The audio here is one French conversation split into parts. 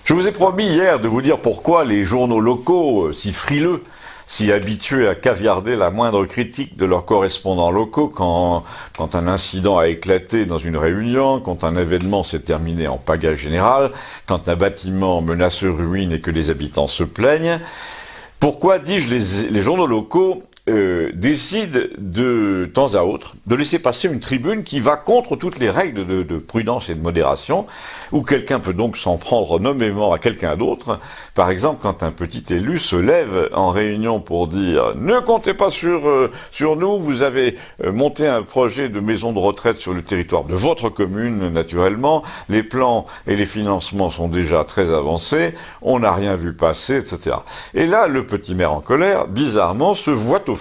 Je vous ai promis hier de vous dire pourquoi les journaux locaux, si frileux, si habitués à caviarder la moindre critique de leurs correspondants locaux quand un incident a éclaté dans une réunion, quand un événement s'est terminé en pagaille générale, quand un bâtiment menace ruine et que les habitants se plaignent, pourquoi, dis-je, les journaux locaux décident de temps à autre de laisser passer une tribune qui va contre toutes les règles de prudence et de modération, où quelqu'un peut donc s'en prendre nommément à quelqu'un d'autre. Par exemple, quand un petit élu se lève en réunion pour dire « Ne comptez pas sur nous, vous avez monté un projet de maison de retraite sur le territoire de votre commune, naturellement, les plans et les financements sont déjà très avancés, on n'a rien vu passer, etc. » Et là, le petit maire en colère, bizarrement, se voit offrir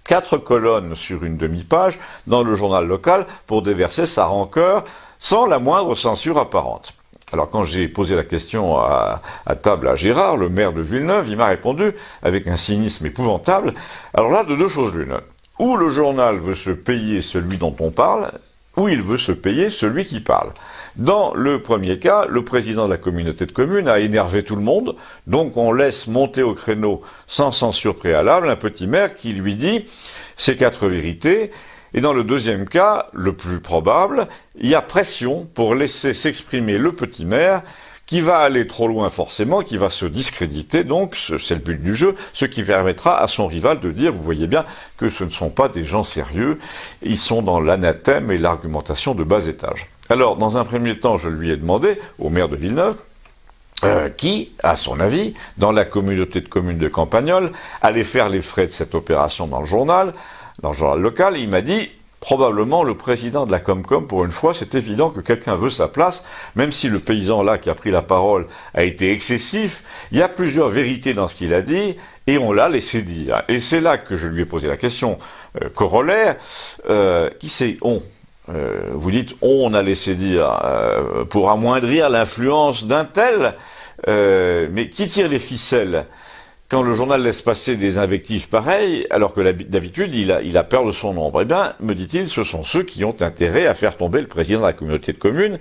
4 colonnes sur une demi-page dans le journal local pour déverser sa rancœur sans la moindre censure apparente. Alors quand j'ai posé la question à table à Gérard, le maire de Villeneuve, il m'a répondu avec un cynisme épouvantable. Alors là, de deux choses l'une. Ou le journal veut se payer celui dont on parle, ou il veut se payer celui qui parle. Dans le premier cas, le président de la communauté de communes a énervé tout le monde, donc on laisse monter au créneau sans censure préalable un petit maire qui lui dit ces 4 vérités. Et dans le deuxième cas, le plus probable, il y a pression pour laisser s'exprimer le petit maire qui va aller trop loin forcément, qui va se discréditer, donc c'est le but du jeu, ce qui permettra à son rival de dire, vous voyez bien, que ce ne sont pas des gens sérieux, ils sont dans l'anathème et l'argumentation de bas étage. Alors, dans un premier temps, je lui ai demandé, au maire de Villeneuve, qui, à son avis, dans la communauté de communes de Campagnole, allait faire les frais de cette opération dans le journal local, et il m'a dit, probablement le président de la Comcom, pour une fois, c'est évident que quelqu'un veut sa place, même si le paysan là qui a pris la parole a été excessif, il y a plusieurs vérités dans ce qu'il a dit, et on l'a laissé dire. Et c'est là que je lui ai posé la question corollaire, qui c'est on? Vous dites on a laissé dire pour amoindrir l'influence d'un tel, mais qui tire les ficelles quand le journal laisse passer des invectives pareilles, alors que d'habitude il a peur de son ombre? Eh bien, me dit-il, ce sont ceux qui ont intérêt à faire tomber le président de la communauté de communes,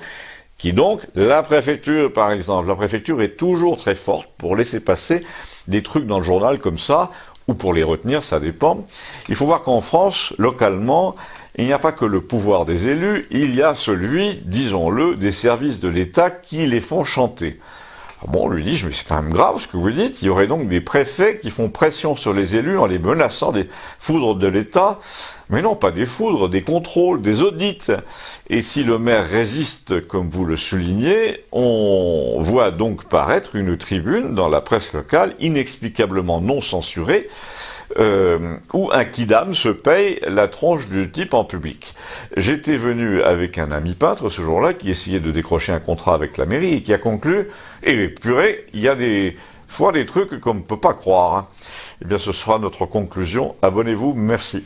qui donc, la préfecture par exemple, la préfecture est toujours très forte pour laisser passer des trucs dans le journal comme ça, ou pour les retenir, ça dépend. Il faut voir qu'en France, localement, il n'y a pas que le pouvoir des élus, il y a celui, disons-le, des services de l'État qui les font chanter. Bon, on lui dit, mais c'est quand même grave ce que vous dites, il y aurait donc des préfets qui font pression sur les élus en les menaçant des foudres de l'État. Mais non, pas des foudres, des contrôles, des audits. Et si le maire résiste, comme vous le soulignez, on voit donc paraître une tribune dans la presse locale, inexplicablement non censurée, où un quidam se paye la tronche du type en public. J'étais venu avec un ami peintre ce jour-là qui essayait de décrocher un contrat avec la mairie et qui a conclu « Eh purée, il y a des fois des trucs qu'on ne peut pas croire. » Eh bien ce sera notre conclusion. Abonnez-vous, merci.